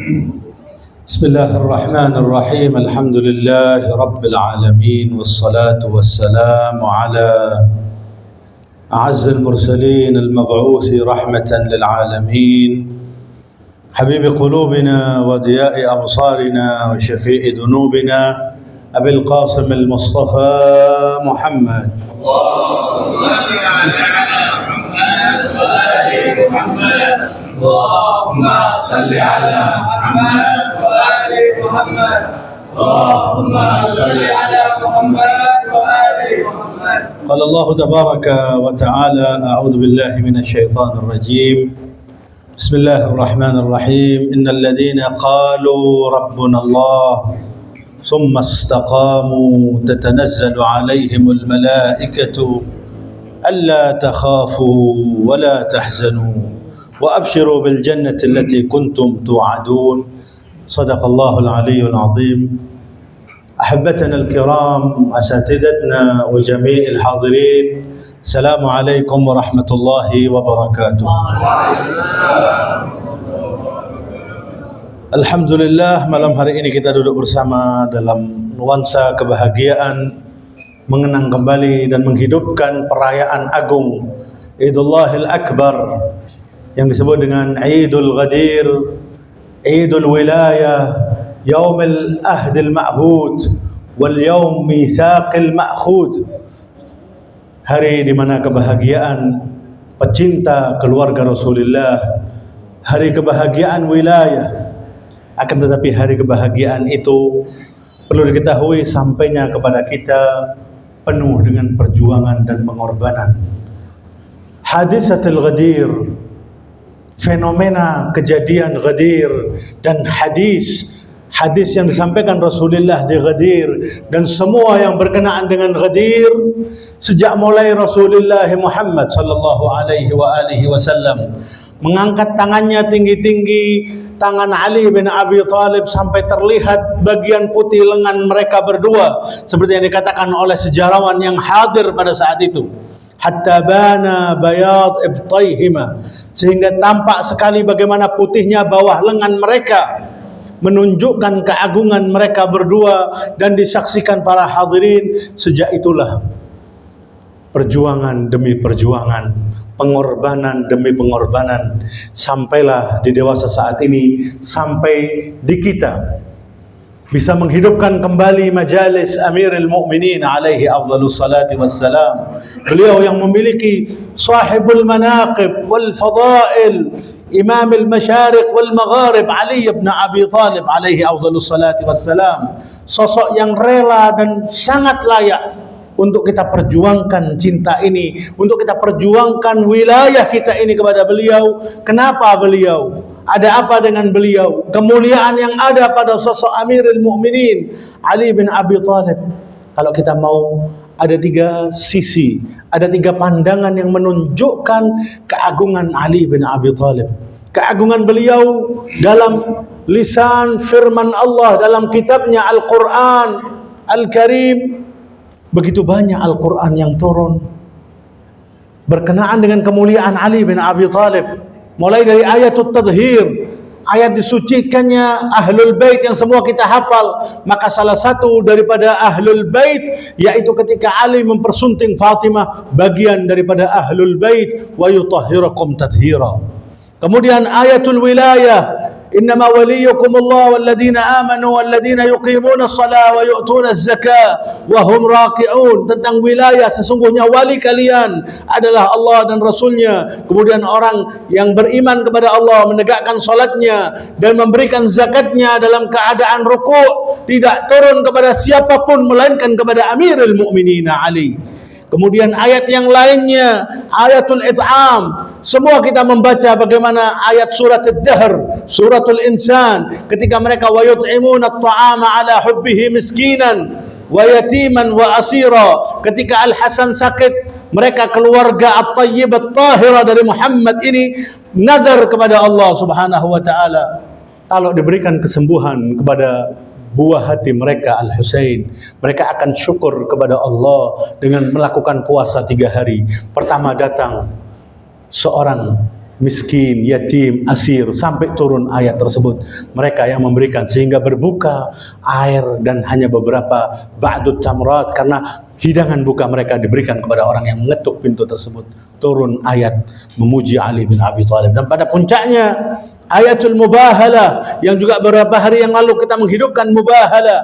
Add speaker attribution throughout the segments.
Speaker 1: بسم الله الرحمن الرحيم. الحمد لله رب العالمين، والصلاة والسلام على أعز المرسلين المبعوث رحمة للعالمين، حبيب قلوبنا وضياء أبصارنا وشفيع ذنوبنا أبي القاسم المصطفى محمد. اللهم صل على محمد وآل محمد. اللهم صل على محمد وآل محمد. اللهم صل على محمد وآل محمد. قال الله تبارك وتعالى: أعوذ بالله من الشيطان الرجيم. بسم الله الرحمن الرحيم. إن الذين قالوا ربنا الله ثم استقاموا تتنزل عليهم الملائكة ألا تخافوا ولا تحزنوا وأبشروا بالجنة التي كنتم توعدون. صدق الله العلي العظيم. أحبتنا الكرام، أساتذتنا وجميع الحاضرين، السلام عليكم ورحمة الله وبركاته. Alhamdulillah, malam hari ini kita duduk bersama dalam nuansa kebahagiaan, mengenang kembali dan menghidupkan perayaan agung Idullahil Akbar yang disebut dengan Idul Ghadir, Idul Wilayah, Yaumil Ahdil Ma'hud, wal Yaum Mitsaqil Ma'khud. Hari di mana kebahagiaan pecinta keluarga Rasulullah, hari kebahagiaan wilayah. Akan tetapi hari kebahagiaan itu perlu diketahui sampainya kepada kita penuh dengan perjuangan dan pengorbanan. Hadisatul Ghadir, fenomena kejadian Ghadir, dan hadis yang disampaikan Rasulullah di Ghadir dan semua yang berkenaan dengan Ghadir sejak mulai Rasulullah Muhammad sallallahu alaihi wasallam mengangkat tangannya tinggi-tinggi, tangan Ali bin Abi Thalib, sampai terlihat bagian putih lengan mereka berdua, seperti yang dikatakan oleh sejarawan yang hadir pada saat itu. Hatta bana bayad ibtaihima, sehingga tampak sekali bagaimana putihnya bawah lengan mereka, menunjukkan keagungan mereka berdua dan disaksikan para hadirin. Sejak itulah perjuangan demi perjuangan, pengorbanan demi pengorbanan, sampailah di dewasa saat ini, sampai di kita bisa menghidupkan kembali majalis Amirul Mukminin alaihi afdhalus salati wassalam. Beliau yang memiliki sahibul manaqib wal fadail, Imam al-Masyariq wal Magharib, Ali bin Abi Thalib alaihi afdhalus salati wassalam, sosok yang rela dan sangat layak untuk kita perjuangkan cinta ini, untuk kita perjuangkan wilayah kita ini kepada beliau. Kenapa beliau? Ada apa dengan beliau? Kemuliaan yang ada pada sosok Amirul Mukminin Ali bin Abi Thalib. Kalau kita mau, ada tiga sisi, ada tiga pandangan yang menunjukkan keagungan Ali bin Abi Thalib. Keagungan beliau dalam lisan firman Allah dalam kitabnya Al-Quran Al-Karim. Begitu banyak Al-Quran yang turun berkenaan dengan kemuliaan Ali bin Abi Thalib, mulai dari ayatul tadhir, ayat disucikannya Ahlul Bait yang semua kita hafal. Maka salah satu daripada Ahlul Bait yaitu ketika Ali mempersunting Fatimah, bagian daripada Ahlul Bait, wa yutahhirakum tathira. Kemudian ayatul wilayah, innama waliyukumullah walladzina amanu walladzina yuqimuna as-salah wa yu'tuna az-zakah wa hum raqi'un. Tentang wilayah, sesungguhnya wali kalian adalah Allah dan Rasulnya. Kemudian orang yang beriman kepada Allah, menegakkan salatnya dan memberikan zakatnya dalam keadaan ruku', tidak turun kepada siapapun melainkan kepada Amirul Mukminin Ali. Kemudian ayat yang lainnya, ayatul it'am. Semua kita membaca bagaimana ayat surat Ad-Dahr, suratul Insan, ketika mereka wa yut'imuna at-ta'ama ala hubbihi miskinan wa yatiman wa asira. Ketika Al-Hasan sakit, mereka keluarga at-tayyib at-tahira dari Muhammad ini nadar kepada Allah Subhanahu wa taala, kalau diberikan kesembuhan kepada buah hati mereka Al-Husain, mereka akan syukur kepada Allah dengan melakukan puasa 3 hari. Pertama datang seorang miskin, yatim, asir, sampai turun ayat tersebut. Mereka yang memberikan sehingga berbuka air dan hanya beberapa ba'dut tamrat, karena hidangan buka mereka diberikan kepada orang yang mengetuk pintu tersebut. Turun ayat memuji Ali bin Abi Thalib. Dan pada puncaknya ayatul mubahalah, yang juga beberapa hari yang lalu kita menghidupkan mubahalah.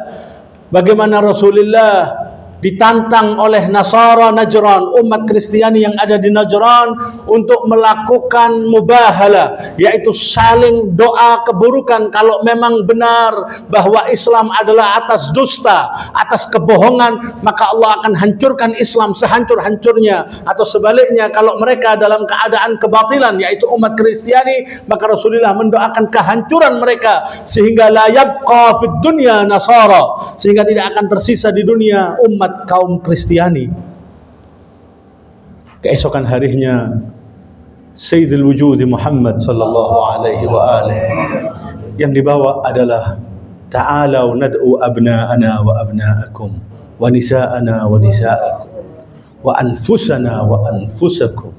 Speaker 1: Bagaimana Rasulullah ditantang oleh Nasara Najran, umat Kristiani yang ada di Najran, untuk melakukan mubahalah, yaitu saling doa keburukan. Kalau memang benar bahwa Islam adalah atas dusta, atas kebohongan, maka Allah akan hancurkan Islam sehancur-hancurnya. Atau sebaliknya, kalau mereka dalam keadaan kebatilan, yaitu umat Kristiani, maka Rasulullah mendoakan kehancuran mereka, sehingga la yabqa fid dunya Nasara, sehingga tidak akan tersisa di dunia umat kaum Kristiani. Keesokan harinya Sayyidul Wujud Muhammad sallallahu alaihi wa alihi, yang dibawa adalah ta'alau nad'u abna'ana wa abna'akum wa nisa'ana wa nisa'akum wa anfusana wa anfusakum.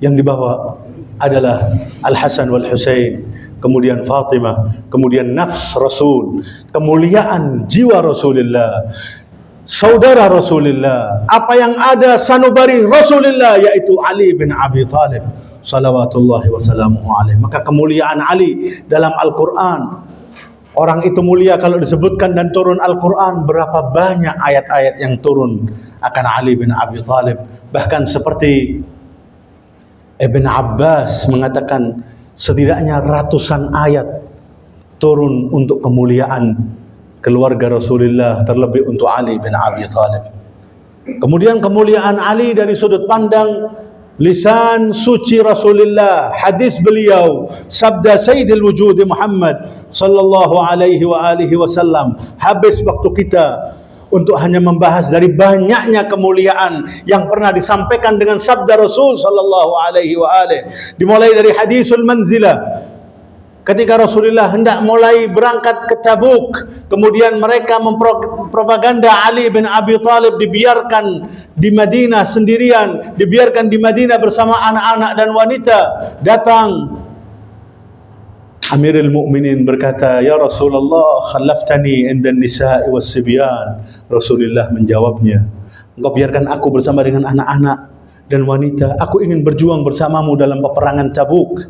Speaker 1: Yang dibawa adalah Al-Hasan wal Husain, kemudian Fatimah, kemudian nafs Rasul, kemuliaan jiwa Rasulullah, saudara Rasulullah, apa yang ada sanubari Rasulullah, yaitu Ali bin Abi Thalib salawatullahi wassalamuhu alaihi. Maka kemuliaan Ali dalam Al-Quran, orang itu mulia kalau disebutkan dan turun Al-Quran. Berapa banyak ayat-ayat yang turun akan Ali bin Abi Thalib. Bahkan seperti Ibn Abbas mengatakan setidaknya ratusan ayat turun untuk kemuliaan keluarga Rasulullah, terlebih untuk Ali bin Abi Thalib. Kemudian kemuliaan Ali dari sudut pandang lisan suci Rasulullah, hadis beliau, sabda Sayyidil Wujud Muhammad sallallahu alaihi wa alihi wasallam. Habis waktu kita untuk hanya membahas dari banyaknya kemuliaan yang pernah disampaikan dengan sabda Rasul sallallahu alaihi wa alihi. Dimulai dari hadisul manzilah, ketika Rasulullah hendak mulai berangkat ke Tabuk, kemudian mereka mempropaganda Ali bin Abi Thalib dibiarkan di Madinah sendirian, dibiarkan di Madinah bersama anak-anak dan wanita. Datang Amirul Mukminin berkata, "Ya Rasulullah, khallaftani inda nisa'i was sibyan." Rasulullah menjawabnya, "Engkau biarkan aku bersama dengan anak-anak dan wanita. Aku ingin berjuang bersamamu dalam peperangan Tabuk."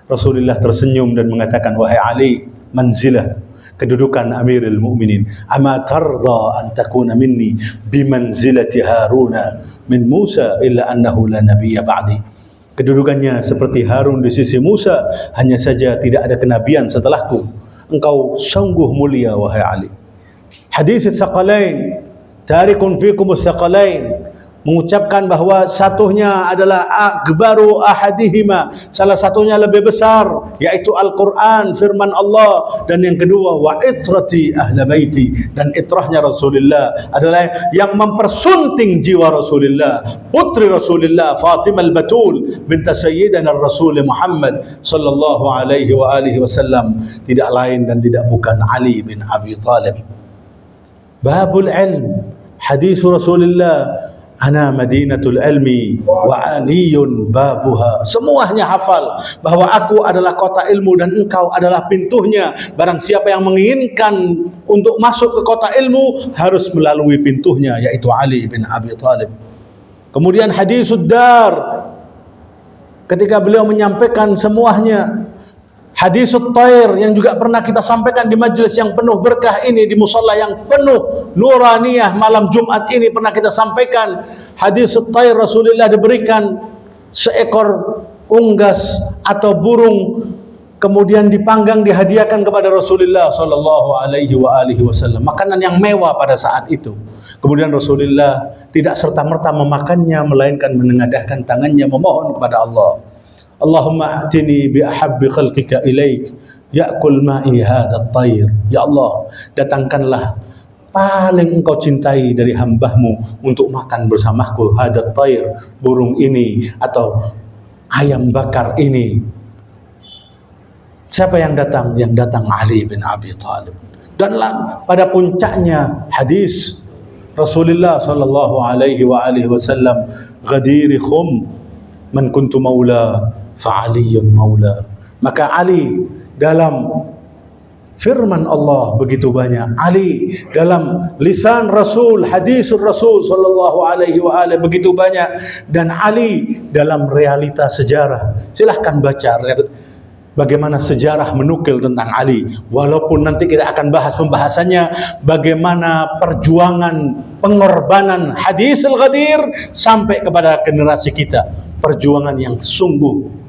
Speaker 1: Rasulullah tersenyum dan mengatakan, "Wahai Ali, manzilah, kedudukan Amirul Mukminin, ama tarda an takuna minni bimanzilati Haruna min Musa illa annahu la nabiyya ba'di." Kedudukannya seperti Harun di sisi Musa, hanya saja tidak ada kenabian setelahku. Engkau sungguh mulia wahai Ali. Hadis Tsaqalain, tarikun fikum Tsaqalain, mengucapkan bahwa satunya adalah akbaru ahadihima, salah satunya lebih besar, yaitu Al-Quran, firman Allah. Dan yang kedua, wa itrati ahla baiti, dan itrahnya Rasulullah adalah yang mempersunting jiwa Rasulullah, putri Rasulullah Fatimah al-Batul binta Sayyidina Rasul Muhammad sallallahu alaihi wa alihi wasallam, tidak lain dan tidak bukan Ali bin Abi Thalib. Babul ilm, hadis Rasulullah, ana madinatul ilmi wa aliyun babuha. Semuanya hafal bahwa aku adalah kota ilmu dan engkau adalah pintunya. Barang siapa yang menginginkan untuk masuk ke kota ilmu harus melalui pintunya, yaitu Ali bin Abi Thalib. Kemudian hadisud dar, ketika beliau menyampaikan semuanya. Hadisut Tair, yang juga pernah kita sampaikan di majelis yang penuh berkah ini, di musalla yang penuh nuraniyah malam Jumat ini pernah kita sampaikan. Hadisut Tair, Rasulullah diberikan seekor unggas atau burung, kemudian dipanggang, dihadiahkan kepada Rasulullah sallallahu alaihi wa alihi wasallam, makanan yang mewah pada saat itu. Kemudian Rasulullah tidak serta-merta memakannya, melainkan menengadahkan tangannya memohon kepada Allah, Allahumma a'tini bi ahabbi khalqika ilaik ya'kul ma'i hadha at-tayr. Ya Allah, datangkanlah paling engkau cintai dari hambahmu untuk makan bersamaku hadha at-tayr, burung ini atau ayam bakar ini. Siapa yang datang? Yang datang Ali bin Abi Thalib. Dan pada puncaknya hadis Rasulullah sallallahu alaihi wa alihi wasallam, ghadiri khum man kuntu maula fa'aliyun maula. Maka Ali dalam firman Allah begitu banyak, Ali dalam lisan Rasul, hadis Rasul sallallahu alaihi wa alihi begitu banyak, dan Ali dalam realita sejarah. Silahkan baca bagaimana sejarah menukil tentang Ali. Walaupun nanti kita akan bahas pembahasannya bagaimana perjuangan pengorbanan hadisul Ghadir sampai kepada generasi kita. Perjuangan yang sungguh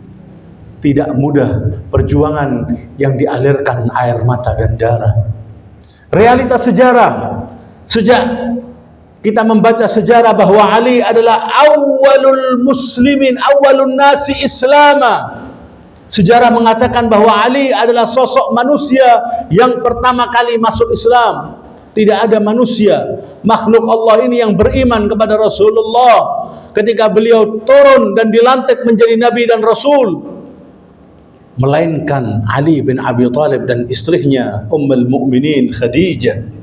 Speaker 1: tidak mudah, perjuangan yang dialirkan air mata dan darah. Realitas sejarah, sejak kita membaca sejarah bahwa Ali adalah awalul muslimin, awalun nasi islama. Sejarah mengatakan bahwa Ali adalah sosok manusia yang pertama kali masuk Islam. Tidak ada manusia, makhluk Allah ini yang beriman kepada Rasulullah ketika beliau turun dan dilantik menjadi Nabi dan Rasul, melainkan Ali bin Abi Thalib dan istrinya Ummul Mukminin Khadijah.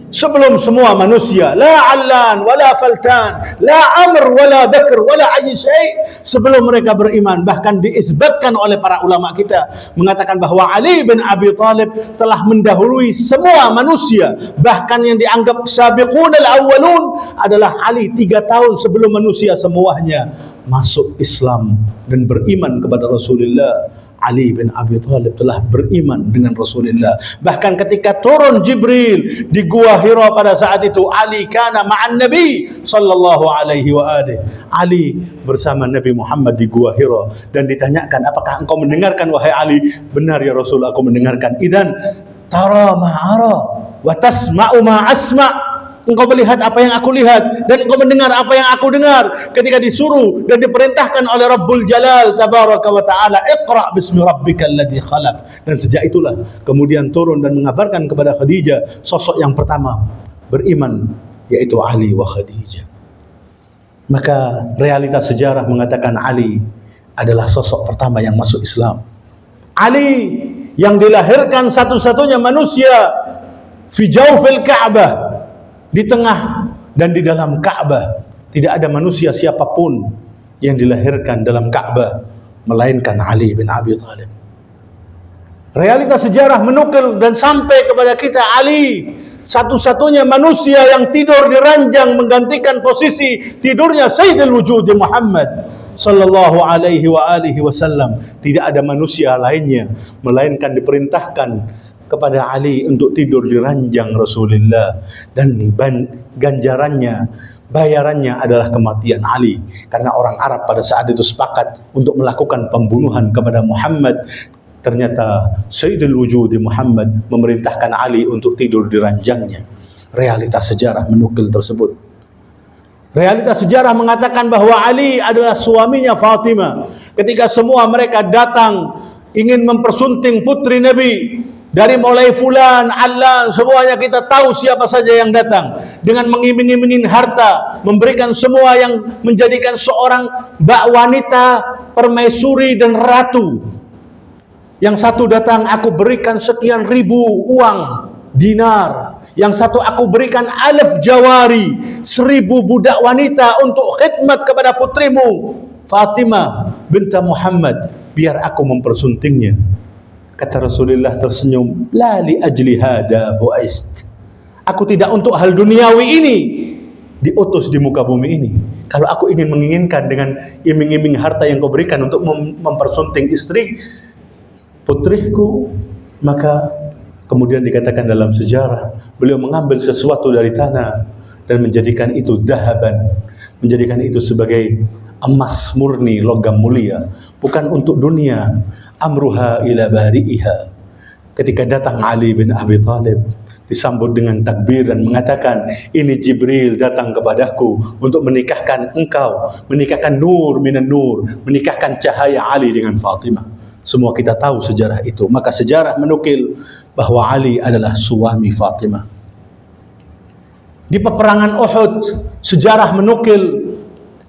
Speaker 1: Sebelum semua manusia, la Allan wala Faltan, la Amr wala Bakr wala ayy syai', sebelum mereka beriman, bahkan diisbatkan oleh para ulama kita mengatakan bahwa Ali bin Abi Thalib telah mendahului semua manusia. Bahkan yang dianggap sabiqunal awwalun adalah Ali 3 tahun sebelum manusia semuanya masuk Islam dan beriman kepada Rasulullah. Ali bin Abi Thalib telah beriman dengan Rasulullah. Bahkan ketika turun Jibril di Gua Hira pada saat itu, Ali kana ma'an Nabi sallallahu alaihi wa alihi. Ali bersama Nabi Muhammad di Gua Hira, dan ditanyakan, apakah engkau mendengarkan wahai Ali? Benar ya Rasul, aku mendengarkan. Idzan tara ma'ara wa tasma'u ma asma'. Engkau melihat apa yang aku lihat dan engkau mendengar apa yang aku dengar. Ketika disuruh dan diperintahkan oleh Rabbul Jalal tabaraka wa ta'ala, iqra' bismi rabbikal ladzi khalaq. Dan sejak itulah kemudian turun dan mengabarkan kepada Khadijah, sosok yang pertama beriman yaitu Ali wa Khadijah. Maka realitas sejarah mengatakan Ali adalah sosok pertama yang masuk Islam. Ali yang dilahirkan satu-satunya manusia fi jawfil Ka'bah, di tengah dan di dalam Ka'bah. Tidak ada manusia siapapun yang dilahirkan dalam Ka'bah melainkan Ali bin Abi Thalib. Realitas sejarah menukil dan sampai kepada kita, Ali satu-satunya manusia yang tidur di ranjang menggantikan posisi tidurnya Sayyidul Wujud Muhammad sallallahu alaihi wa alihi wasallam. Tidak ada manusia lainnya melainkan diperintahkan kepada Ali untuk tidur di ranjang Rasulullah, dan ganjarannya, bayarannya adalah kematian Ali. Karena orang Arab pada saat itu sepakat untuk melakukan pembunuhan kepada Muhammad. Ternyata Sayyidul Wujud Muhammad memerintahkan Ali untuk tidur di ranjangnya. Realitas sejarah menukil tersebut. Realitas sejarah mengatakan bahwa Ali adalah suaminya Fatimah. Ketika semua mereka datang ingin mempersunting putri Nabi, dari mulai fulan, allan, semuanya kita tahu siapa saja yang datang dengan mengiming-imingin harta, memberikan semua yang menjadikan seorang bak wanita, permaisuri dan ratu. Yang satu datang, aku berikan sekian ribu uang dinar. Yang satu, aku berikan alif jawari, 1000 budak wanita untuk khidmat kepada putrimu Fatimah binti Muhammad, biar aku mempersuntingnya. Kata Rasulullah tersenyum, la li ajli hada bu'aist. Aku tidak untuk hal duniawi ini diutus di muka bumi ini. Kalau aku ingin menginginkan dengan iming-iming harta yang kau berikan untuk mempersunting istri putriku, maka kemudian dikatakan dalam sejarah, beliau mengambil sesuatu dari tanah dan menjadikan itu dahaban, menjadikan itu sebagai emas murni, logam mulia, bukan untuk dunia. Amruha ila bari'iha. Ketika datang Ali bin Abi Thalib, disambut dengan takbir dan mengatakan, ini Jibril datang kepadaku untuk menikahkan engkau, menikahkan nur minan nur, menikahkan cahaya Ali dengan Fatimah. Semua kita tahu sejarah itu. Maka sejarah menukil bahwa Ali adalah suami Fatimah. Di peperangan Uhud, sejarah menukil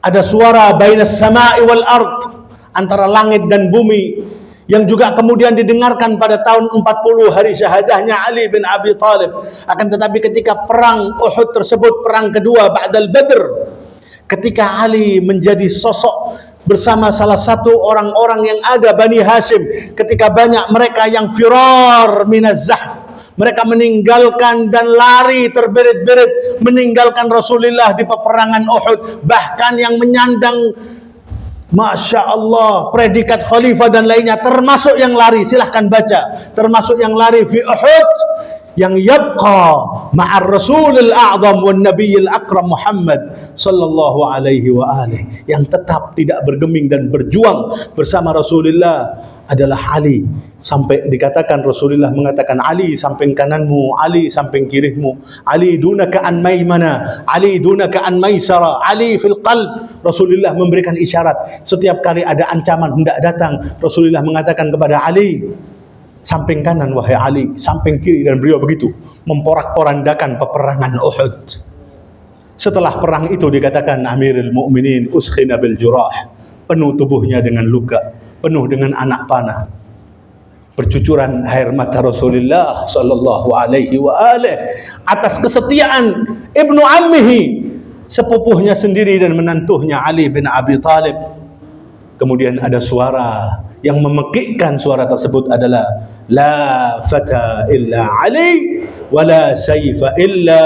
Speaker 1: ada suara bainas sama'i wal ard, antara langit dan bumi, yang juga kemudian didengarkan pada tahun 40 hari syahadahnya Ali bin Abi Thalib. Akan tetapi ketika perang Uhud tersebut, perang kedua Ba'dal Badr, ketika Ali menjadi sosok bersama salah satu orang-orang yang ada Bani Hashim ketika banyak mereka yang firar minaz zahf. Mereka meninggalkan dan lari terberit-berit meninggalkan Rasulullah di peperangan Uhud. Bahkan yang menyandang Masya Allah predikat khalifah dan lainnya, termasuk yang lari, silahkan baca, termasuk yang lari fi Uhud, yang yabqa ma'ar Rasulil A'zam wan Nabiyil Akram Muhammad sallallahu alaihi wa alihi, yang tetap tidak bergeming dan berjuang bersama Rasulullah adalah Ali. Sampai dikatakan Rasulullah mengatakan, Ali samping kananmu, Ali samping kirimu, Ali dunaka an maimana, Ali dunaka an maisara, Ali fil qalb. Rasulullah memberikan isyarat setiap kali ada ancaman hendak datang, Rasulullah mengatakan kepada Ali, samping kanan wahai Ali, samping kiri, dan beliau begitu memporak-porandakan peperangan Uhud. Setelah perang itu dikatakan Amirul Mukminin uskhina bil jurah, penuh tubuhnya dengan luka, penuh dengan anak panah, bercucuran air mata Rasulullah sallallahu alaihi wa alihi atas kesetiaan ibnu ammihi, sepupuhnya sendiri dan menantunya Ali bin Abi Thalib. Kemudian ada suara yang memekikkan, suara tersebut adalah la fata illa Ali wa la sayfa illa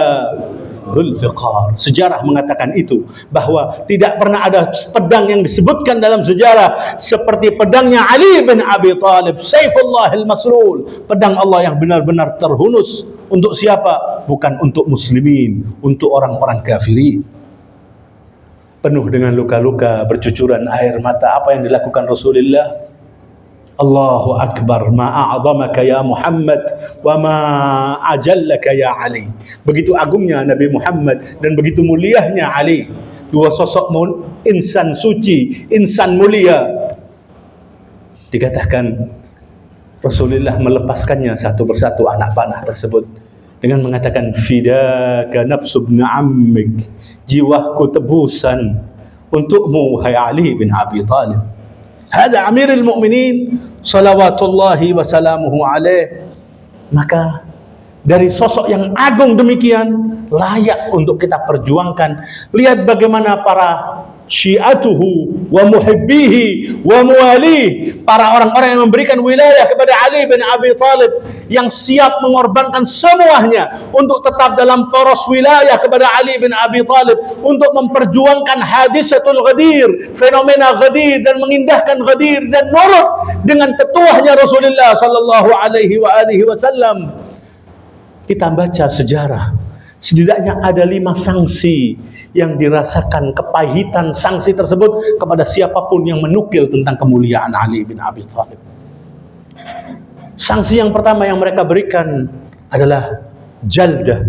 Speaker 1: Zulfiqar. Sejarah mengatakan itu, bahwa tidak pernah ada pedang yang disebutkan dalam sejarah seperti pedangnya Ali bin Abi Thalib, Saifullah al-Maslul, pedang Allah yang benar-benar terhunus. Untuk siapa? Bukan untuk muslimin, untuk orang-orang kafirin. Penuh dengan luka-luka, bercucuran air mata. Apa yang dilakukan Rasulullah? Allahu Akbar, ma'a'adhamaka ya Muhammad wa ma'ajallaka ya Ali. Begitu agungnya Nabi Muhammad dan begitu mulianya Ali. Dua sosok insan suci, insan mulia. Dikatakan Rasulullah melepaskannya satu persatu anak panah tersebut dengan mengatakan, fidaka nafsu ibn ammik, jiwaku tebusan untukmu hai Ali bin Abi Thalib. Hada Amirul Mukminin salawatullahi wasalamuhu alaih. Maka dari sosok yang agung demikian layak untuk kita perjuangkan. Lihat bagaimana para syiatuhu wa muhibbihi wa muwalih, para orang-orang yang memberikan wilayah kepada Ali bin Abi Thalib, yang siap mengorbankan semuanya untuk tetap dalam poros wilayah kepada Ali bin Abi Thalib, untuk memperjuangkan hadisatul Ghadir, fenomena Ghadir, dan mengindahkan Ghadir, dan nurut dengan tetuahnya Rasulullah sallallahu alaihi wa alihi wasallam. Kita baca sejarah, setidaknya ada 5 sanksi yang dirasakan, kepahitan sanksi tersebut kepada siapapun yang menukil tentang kemuliaan Ali bin Abi Thalib. Sanksi yang pertama yang mereka berikan adalah jaldah,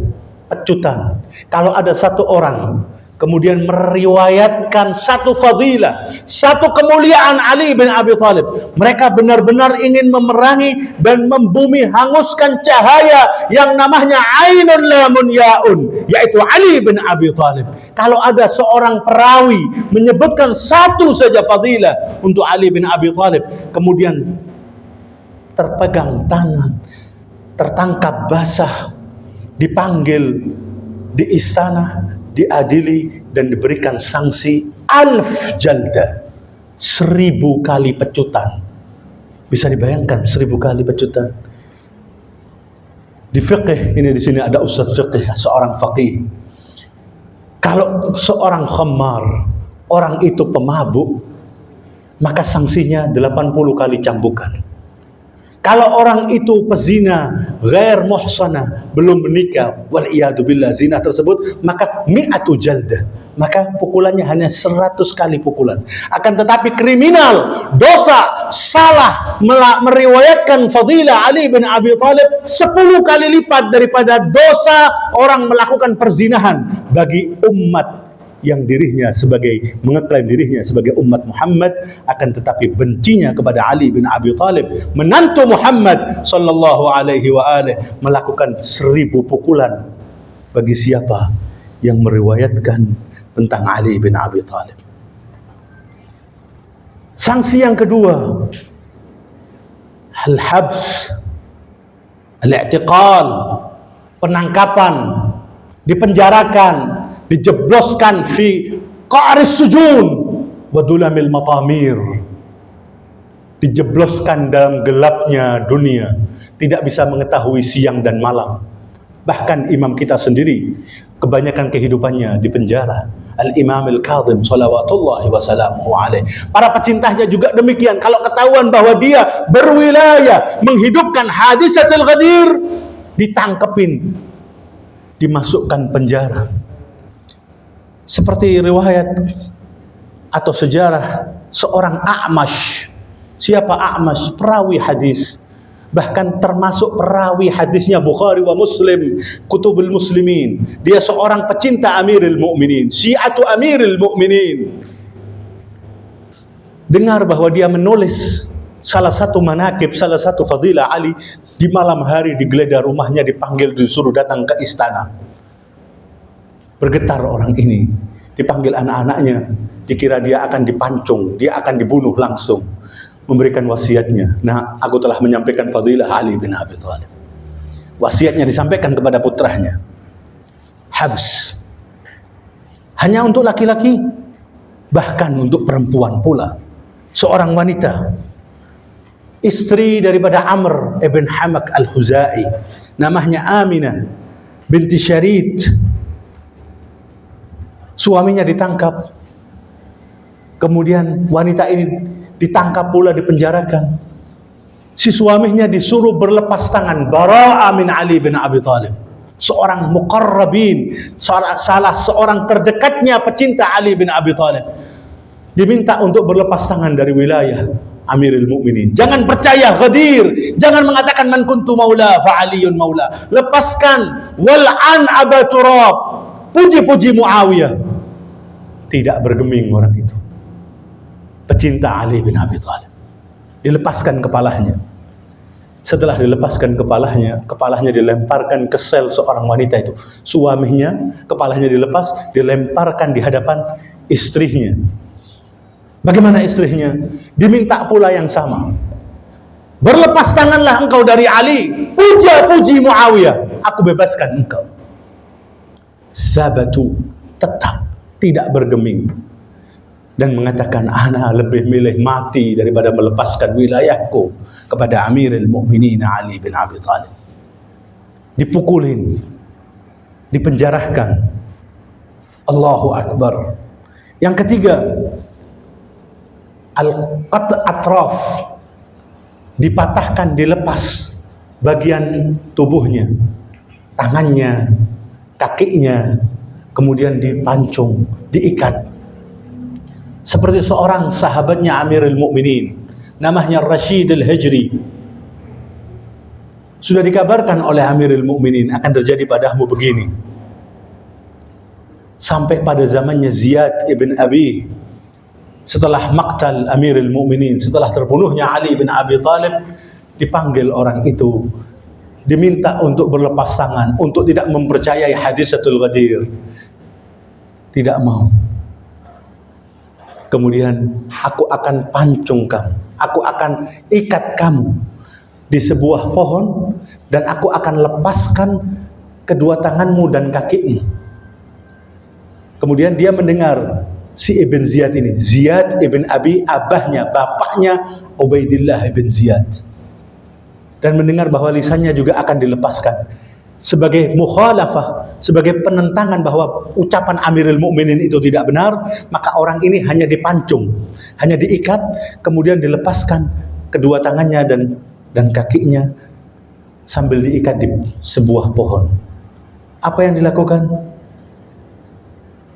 Speaker 1: pecutan. Kalau ada satu orang kemudian meriwayatkan satu fadilah, satu kemuliaan Ali bin Abi Thalib, mereka benar-benar ingin memerangi dan membumi hanguskan cahaya yang namanya ainun lamun yaun, yaitu Ali bin Abi Thalib. Kalau ada seorang perawi menyebutkan satu saja fadilah untuk Ali bin Abi Thalib, kemudian terpegang tangan, tertangkap basah, dipanggil di istana, diadili, dan diberikan sanksi alf jalda, 1000 kali pecutan. Bisa dibayangkan 1000 kali pecutan. Di fiqh ini, di sini ada ustaz fiqh, seorang faqih. Kalau seorang khamar, orang itu pemabuk, maka sanksinya 80 kali cambukan. Kalau orang itu pezina, ghair muhsanah, belum menikah, wal iyadu billah, zina tersebut, maka mi'atu jaldah, maka pukulannya hanya 100 kali pukulan. Akan tetapi kriminal, dosa, salah meriwayatkan fadilah Ali bin Abi Thalib 10 kali lipat daripada dosa orang melakukan perzinahan bagi umat yang dirinya sebagai, mengeklaim dirinya sebagai umat Muhammad, akan tetapi bencinya kepada Ali bin Abi Thalib, menantu Muhammad sallallahu alaihi wa alihi, melakukan 1000 pukulan bagi siapa yang meriwayatkan tentang Ali bin Abi Thalib. Sanksi yang kedua, al-habs, al-i'tiqal, penangkapan, dipenjarakan, dijebloskan fi qa'ris sujun, wa dhulamil matamir, dijebloskan dalam gelapnya dunia, tidak bisa mengetahui siang dan malam. Bahkan imam kita sendiri kebanyakan kehidupannya di penjara, Al-Imam Al-Kadhim salawatullahi wassalamuhu alaih. Para pecintahnya juga demikian. Kalau ketahuan bahwa dia berwilayah menghidupkan hadisatul Ghadir, ditangkepin, dimasukkan penjara. Seperti riwayat atau sejarah seorang A'mash. Siapa A'mash? Perawi hadis. Bahkan termasuk perawi hadisnya Bukhari wa Muslim, Kutubul Muslimin. Dia seorang pecinta Amirul Mukminin, Syi'atu Amirul Mukminin. Dengar bahwa dia menulis salah satu manaqib, salah satu fadilah Ali, di malam hari digeledah rumahnya, dipanggil, disuruh datang ke istana. Bergetar orang ini, dipanggil anak-anaknya, dikira dia akan dipancung, dia akan dibunuh langsung. Memberikan wasiatnya. Nah, aku telah menyampaikan fadilah Ali bin Abi Thalib. Wasiatnya disampaikan kepada putranya. Habs. Hanya untuk laki-laki, bahkan untuk perempuan pula. Seorang wanita, istri daripada Amr ibn Hamak al-Khuzai, namanya Aminah binti Syarid. Suaminya ditangkap. Kemudian wanita ini ditangkap pula, dipenjarakan. Si suaminya disuruh berlepas tangan, bara'ah min Ali bin Abi Thalib, seorang muqarrabin, salah seorang terdekatnya pecinta Ali bin Abi Thalib, diminta untuk berlepas tangan dari wilayah Amirul Mukminin. Jangan percaya Ghadir, jangan mengatakan man kuntu maula fa aliyun maula. Lepaskan wal'an Aba Turab, puji-puji Muawiyah. Tidak bergeming orang itu, pecinta Ali bin Abi Thalib. Dilepaskan kepalanya. Setelah dilepaskan kepalanya dilemparkan ke sel seorang wanita itu. Suaminya, kepalanya dilepas, dilemparkan di hadapan istrinya. Bagaimana istrinya? Diminta pula yang sama. Berlepas tanganlah engkau dari Ali, puja-puji Muawiyah, aku bebaskan engkau. Sabatu, tetap tidak bergeming, dan mengatakan, ana lebih milih mati daripada melepaskan wilayahku kepada Amirul Mukminin Ali bin Abi Thalib. Dipukulin, dipenjarakan. Allahu Akbar. Yang ketiga, al-qat' atraf, dipatahkan, dilepas bagian tubuhnya, tangannya, kakinya, kemudian dipancung, diikat. Seperti seorang sahabatnya Amirul Mukminin, namanya Rashid al-Hijri. Sudah dikabarkan oleh Amirul Mukminin akan terjadi padamu begini. Sampai pada zamannya Ziyad ibn Abi, setelah maktal Amirul Mukminin, setelah terbunuhnya Ali bin Abi Thalib, dipanggil orang itu, diminta untuk berlepas tangan, untuk tidak mempercayai hadisatul Ghadir. Tidak mau. Kemudian, aku akan pancung kamu, aku akan ikat kamu di sebuah pohon, dan aku akan lepaskan kedua tanganmu dan kakimu. Kemudian dia mendengar si Ibn Ziyad ini, Ziyad ibn Abi, abahnya, bapaknya Ubaidillah ibn Ziyad, dan mendengar bahwa lisannya juga akan dilepaskan. Sebagai mukhalafah, sebagai penentangan bahwa ucapan Amirul Mukminin itu tidak benar, maka orang ini hanya dipancung, hanya diikat, kemudian dilepaskan kedua tangannya dan kakinya sambil diikat di sebuah pohon. Apa yang dilakukan?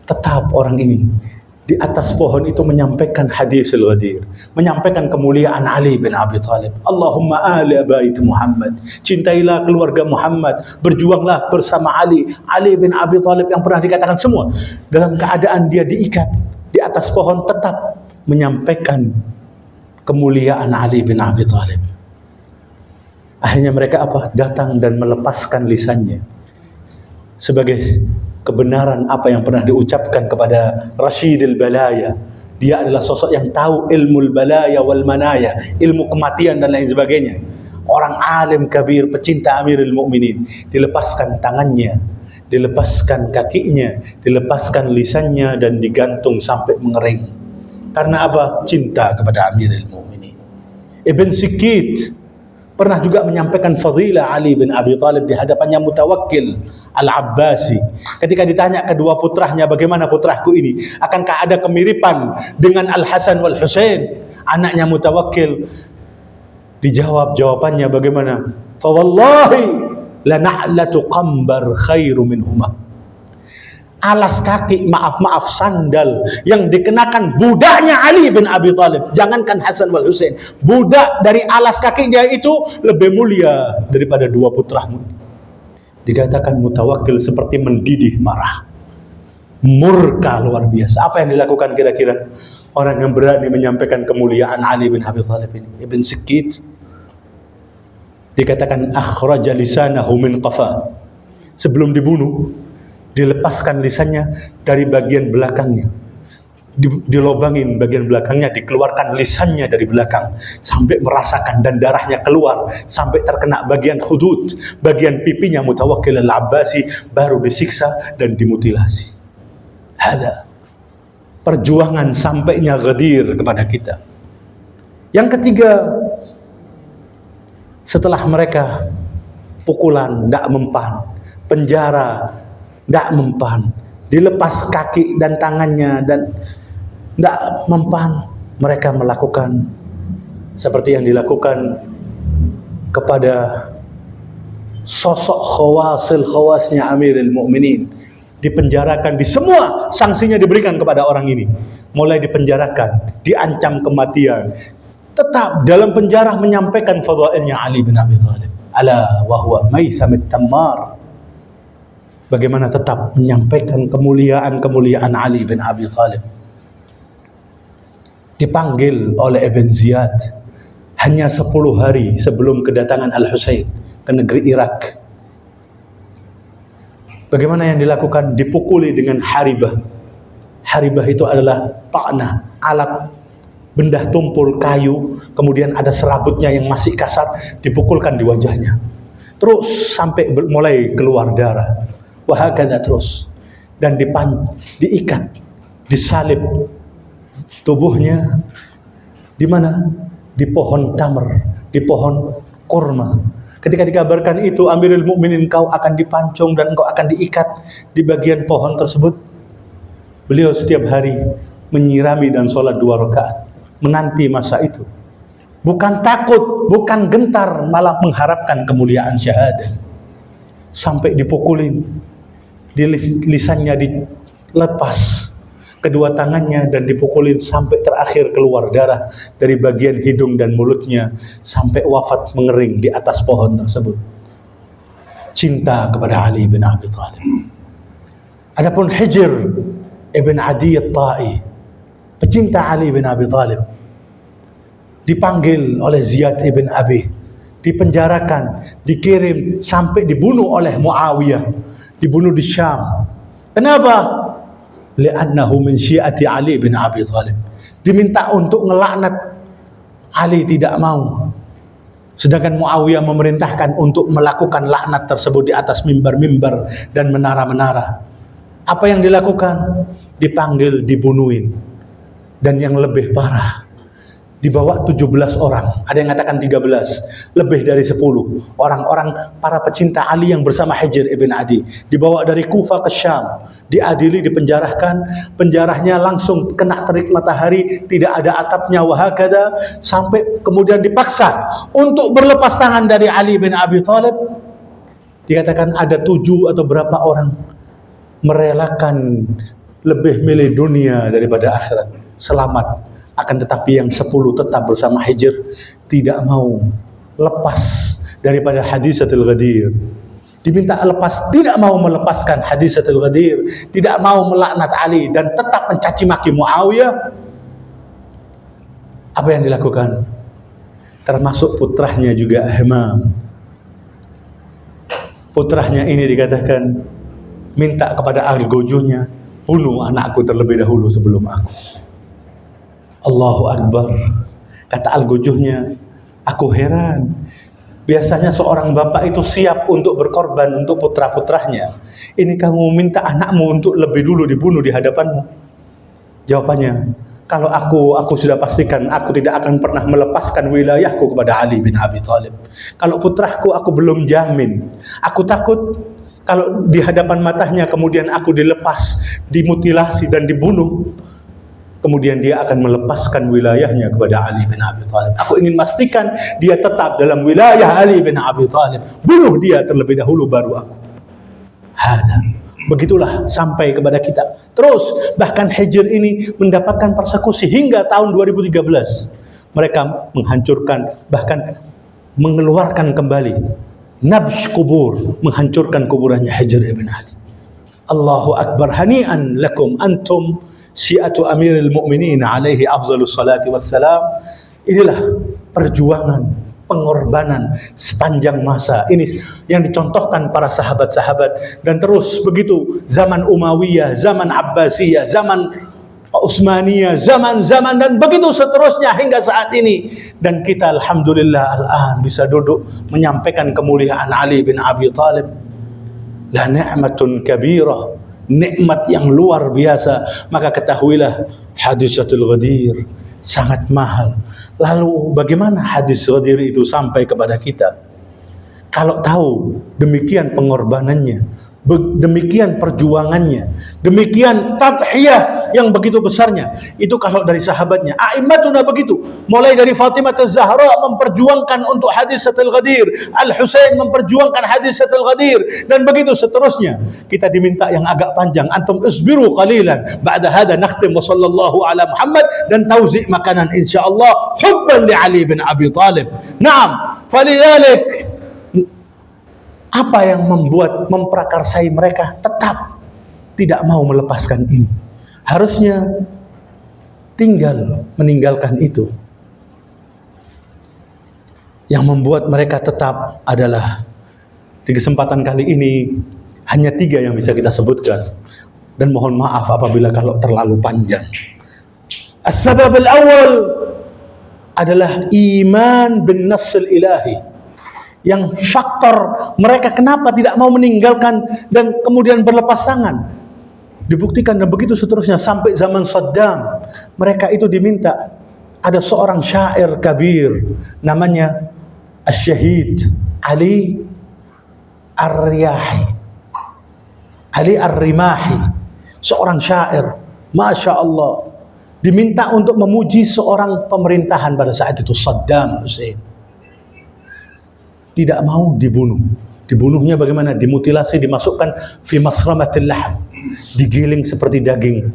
Speaker 1: Tetap orang ini di atas pohon itu menyampaikan hadisul Ghadir, menyampaikan kemuliaan Ali bin Abi Thalib. Allahumma ali bait Muhammad, cintailah keluarga Muhammad, berjuanglah bersama Ali bin Abi Thalib yang pernah dikatakan semua. Dalam keadaan dia diikat di atas pohon, tetap menyampaikan kemuliaan Ali bin Abi Thalib. Akhirnya mereka apa? Datang dan melepaskan lisannya sebagai kebenaran apa yang pernah diucapkan kepada Rashidil Balaya. Dia adalah sosok yang tahu ilmu balaya wal manaya, ilmu kematian dan lain sebagainya. Orang alim kabir, pecinta Amirul Mukminin. Dilepaskan tangannya, dilepaskan kakinya, dilepaskan lisannya, dan digantung sampai mengering. Karena apa? Cinta kepada Amirul Mukminin. Ibn Sikit pernah juga menyampaikan fadilah Ali bin Abi Thalib di hadapannya Mutawakkil Al-Abbasi. Ketika ditanya kedua putranya, bagaimana putraku ini? Akankah ada kemiripan dengan Al-Hasan wal Husain? Anaknya Mutawakkil dijawab jawabannya bagaimana? Fa wallahi la na'latu qambar khairu minhuma. Alas kaki, maaf sandal yang dikenakan budaknya Ali bin Abi Thalib, jangankan Hasan wal Husain, budak dari alas kakinya itu lebih mulia daripada dua putramu. Dikatakan Mutawakkil seperti mendidih marah, murka luar biasa. Apa yang dilakukan kira-kira orang yang berani menyampaikan kemuliaan Ali bin Abi Thalib ini? Ibn Sikit dikatakan akhraja lisanahu min qafa. Sebelum dibunuh, dilepaskan lisannya dari bagian belakangnya, dilobangin bagian belakangnya, dikeluarkan lisannya dari belakang sampai merasakan dan darahnya keluar sampai terkena bagian hudud, bagian pipinya Mutawakkil Al-Abbasi, baru disiksa dan dimutilasi. Ada perjuangan sampainya Ghadir kepada kita. Yang ketiga, setelah mereka pukulan tidak mempan, penjara tidak mempan, dilepas kaki dan tangannya dan tidak mempan, mereka melakukan seperti yang dilakukan kepada sosok khawasnya Amirul Mukminin. Dipenjarakan, di semua sanksinya diberikan kepada orang ini, mulai dipenjarakan, diancam kematian, tetap dalam penjara menyampaikan fadailnya Ali bin Abi Thalib. Ala wa huwa Maisamit Tammar. Bagaimana tetap menyampaikan kemuliaan Ali bin Abi Thalib. Dipanggil oleh Ibn Ziyad hanya 10 hari sebelum kedatangan Al-Husain ke negeri Irak. Bagaimana yang dilakukan? Dipukuli dengan haribah. Haribah itu adalah ta'nah, alat benda tumpul kayu, kemudian ada serabutnya yang masih kasar, dipukulkan di wajahnya. Terus sampai mulai keluar darah. Wahakadha terus, dan diikat, disalib tubuhnya di mana? Di pohon tamr, di pohon kurma. Ketika dikabarkan itu, Amirul Mukminin, kau akan dipancung dan kau akan diikat di bagian pohon tersebut, beliau setiap hari menyirami dan sholat 2 rakaat, menanti masa itu. Bukan takut, bukan gentar, malah mengharapkan kemuliaan syahadah. Sampai dipukulin, lisannya dilepas, kedua tangannya, dan dipukulin sampai terakhir keluar darah dari bagian hidung dan mulutnya, sampai wafat mengering di atas pohon tersebut. Cinta kepada Ali bin Abi Thalib. Adapun Hijr ibn Adi At-Tai, pecinta Ali bin Abi Thalib, dipanggil oleh Ziyad ibn Abi, dipenjarakan, dikirim sampai dibunuh oleh Muawiyah, dibunuh di Syam. Kenapa? Li'annahu min syi'ati Ali bin Abi Thalib. Diminta untuk ngelaknat, Ali tidak mau. Sedangkan Muawiyah memerintahkan untuk melakukan laknat tersebut di atas mimbar-mimbar dan menara-menara. Apa yang dilakukan? Dipanggil, dibunuhin. Dan yang lebih parah, dibawa 17 orang, ada yang mengatakan 13, lebih dari 10 orang-orang para pecinta Ali yang bersama Hijr ibn Adi, dibawa dari Kufa ke Syam, diadili, dipenjarakan, penjarahnya langsung kena terik matahari, tidak ada atapnya, wahakada, sampai kemudian dipaksa untuk berlepas tangan dari Ali bin Abi Thalib. Dikatakan ada 7 atau berapa orang merelakan lebih milih dunia daripada akhirat, selamat. Akan tetapi yang 10 tetap bersama Hijr, tidak mau lepas daripada Hadisatul Ghadir. Diminta lepas, tidak mau melepaskan Hadisatul Ghadir, tidak mau melaknat Ali, dan tetap mencaci maki Muawiyah. Apa yang dilakukan? Termasuk putranya juga Hamam. Putranya ini dikatakan minta kepada Al-Gojuhnya, bunuh anakku terlebih dahulu sebelum aku. Allahu Akbar. Kata Al-Gojuhnya, aku heran, biasanya seorang bapak itu siap untuk berkorban untuk putra-putranya. Ini kamu minta anakmu untuk lebih dulu dibunuh di hadapanmu. Jawabannya, Kalau aku sudah pastikan aku tidak akan pernah melepaskan wilayahku kepada Ali bin Abi Thalib. Kalau putraku aku belum jamin. Aku takut kalau di hadapan matanya kemudian aku dilepas, dimutilasi dan dibunuh, kemudian dia akan melepaskan wilayahnya kepada Ali bin Abi Thalib. Aku ingin pastikan dia tetap dalam wilayah Ali bin Abi Thalib. Bunuh dia terlebih dahulu baru aku. Hada. Begitulah sampai kepada kita. Terus bahkan Hijr ini mendapatkan persekusi hingga tahun 2013. Mereka menghancurkan, bahkan mengeluarkan kembali nabsh kubur, menghancurkan kuburannya Hijr ibn Ali. Allahu Akbar, hani'an lakum antum syi'atu amiril mu'minin alaihi afdhalus salati wassalam. Inilah perjuangan, pengorbanan sepanjang masa ini yang dicontohkan para sahabat-sahabat, dan terus begitu zaman Umayyah, zaman Abbasiyah, zaman Utsmaniyah, zaman-zaman dan begitu seterusnya hingga saat ini. Dan kita alhamdulillah al-an bisa duduk menyampaikan kemuliaan Ali bin Abi Thalib. La ni'matun kabirah, nikmat yang luar biasa. Maka ketahuilah hadisatul Ghadir sangat mahal. Lalu bagaimana hadis Ghadir itu sampai kepada kita? Kalau tahu demikian pengorbanannya, demikian perjuangannya, demikian tadhiyah yang begitu besarnya, itu kalau dari sahabatnya, a'immatuna begitu, mulai dari Fatimah Az-Zahra memperjuangkan untuk hadisatul Ghadir, Al-Husain memperjuangkan hadisatul Ghadir, dan begitu seterusnya. Kita diminta yang agak panjang, antum isbiru qalilan, ba'da hada nakhtim wa sallallahu ala Muhammad, dan tauzi' makanan insyaallah hubban li Ali bin Abi Thalib. Naam, falidhalik apa yang membuat memprakarsai mereka tetap tidak mau melepaskan ini? Harusnya tinggal meninggalkan itu. Yang membuat mereka tetap adalah, di kesempatan kali ini hanya 3 yang bisa kita sebutkan, dan mohon maaf apabila kalau terlalu panjang. As-sabab al-awwal adalah iman bin nassil ilahi. Yang faktor mereka kenapa tidak mau meninggalkan dan kemudian berlepas tangan, dibuktikan dan begitu seterusnya sampai zaman Saddam. Mereka itu diminta, ada seorang syair kabir namanya Asy-Syahid Ali Ar-Riyahi, Ali Ar-Rimahi, seorang syair, Masya Allah, diminta untuk memuji seorang pemerintahan pada saat itu, Saddam Hussein. Tidak mau dibunuh. Dibunuhnya bagaimana? Dimutilasi, dimasukkan fi masramatil lahm, digiling seperti daging.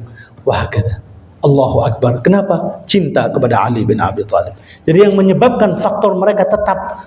Speaker 1: Wah, kata Allahu Akbar. Kenapa? Cinta kepada Ali bin Abi Thalib. Jadi yang menyebabkan faktor mereka tetap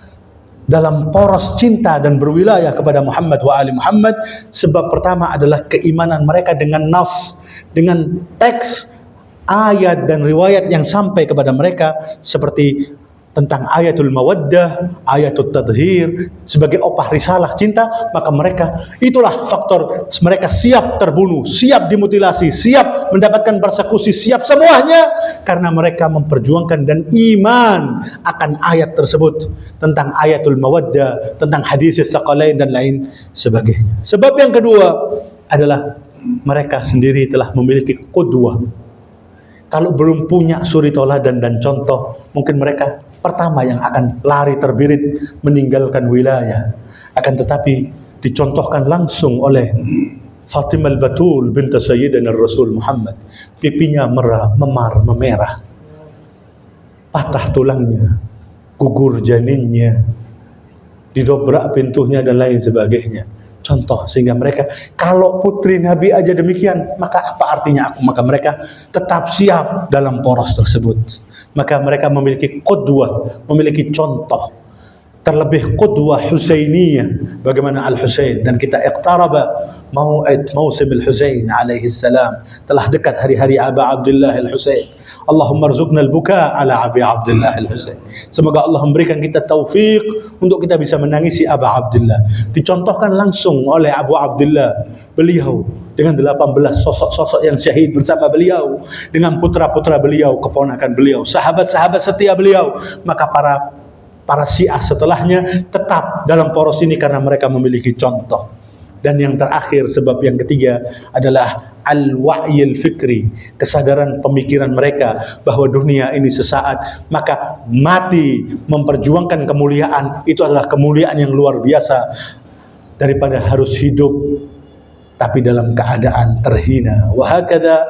Speaker 1: dalam poros cinta dan berwilayah kepada Muhammad wa ali Muhammad, sebab pertama adalah keimanan mereka dengan nas, dengan teks, ayat dan riwayat yang sampai kepada mereka, seperti tentang ayatul mawaddah, ayatul tadhir, sebagai opah risalah cinta. Maka mereka, itulah faktor mereka siap terbunuh, siap dimutilasi, siap mendapatkan persekusi, siap semuanya, karena mereka memperjuangkan dan iman akan ayat tersebut, tentang ayatul mawaddah, tentang hadis tsaqalain dan lain sebagainya. Sebab yang kedua adalah mereka sendiri telah memiliki qudwah. Kalau belum punya suri toladan dan contoh, mungkin mereka pertama yang akan lari terbirit meninggalkan wilayah. Akan tetapi dicontohkan langsung oleh Fatimah al-Batul bint Sayyidina Rasul Muhammad. Pipinya memar, memerah, patah tulangnya, gugur janinnya, didobrak pintunya dan lain sebagainya. Contoh, sehingga mereka, kalau putri Nabi aja demikian, maka apa artinya aku? Maka mereka tetap siap dalam poros tersebut. Maka mereka memiliki qudwah, memiliki contoh. Terlebih qudwah Husainiyah, bagaimana Al-Husain. Dan kita iqtaraba mau'id mausim Al-Husain alaihi salam. Telah dekat hari-hari Aba Abdullah Al-Husain. Allahumma rzuqna al-buka ala Abi Abdullah Al-Husain. Semoga Allah memberikan kita taufik untuk kita bisa menangisi Aba Abdullah. Dicontohkan langsung oleh Abu Abdullah, beliau dengan 18 sosok-sosok yang syahid bersama beliau, dengan putra-putra beliau, keponakan beliau, sahabat-sahabat setia beliau. Maka para Syiah setelahnya tetap dalam poros ini karena mereka memiliki contoh. Dan yang terakhir, sebab yang ketiga adalah al-wa'yil fikri, kesadaran pemikiran mereka bahwa dunia ini sesaat, maka mati memperjuangkan kemuliaan itu adalah kemuliaan yang luar biasa daripada harus hidup tapi dalam keadaan terhina. Wa hakadha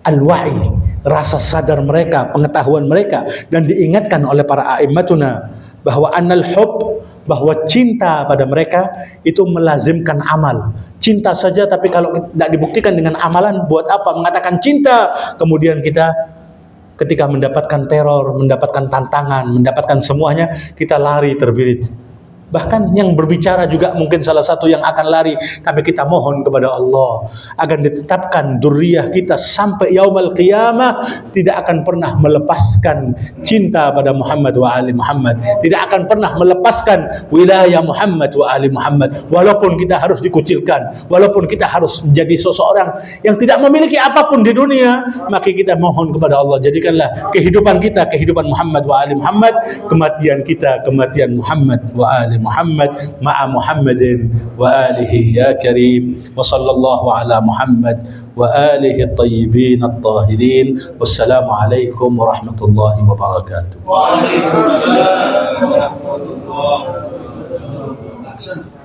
Speaker 1: al-wa'i, rasa sadar mereka, pengetahuan mereka, dan diingatkan oleh para a'immatuna bahwa annal hub, bahwa cinta pada mereka itu melazimkan amal. Cinta saja tapi kalau tidak dibuktikan dengan amalan, buat apa mengatakan cinta kemudian kita ketika mendapatkan teror, mendapatkan tantangan, mendapatkan semuanya, kita lari terbirit. Bahkan yang berbicara juga mungkin salah satu yang akan lari. Tapi kita mohon kepada Allah agar ditetapkan dzurriyyah kita sampai yaumul qiyamah tidak akan pernah melepaskan cinta pada Muhammad wa ali Muhammad, tidak akan pernah melepaskan wilayah Muhammad wa ali Muhammad, walaupun kita harus dikucilkan, walaupun kita harus menjadi seseorang yang tidak memiliki apapun di dunia. Maka kita mohon kepada Allah, jadikanlah kehidupan kita kehidupan Muhammad wa ali Muhammad, kematian kita kematian Muhammad wa ali Muhammad ma'a Muhammadin wa alihi ya karim. Wa sallallahu ala Muhammad wa alihi at-tayyibin at-tahirin. Wassalamu alaikum warahmatullahi wabarakatuh. Waalaikumsalam warahmatullahi wabarakatuh.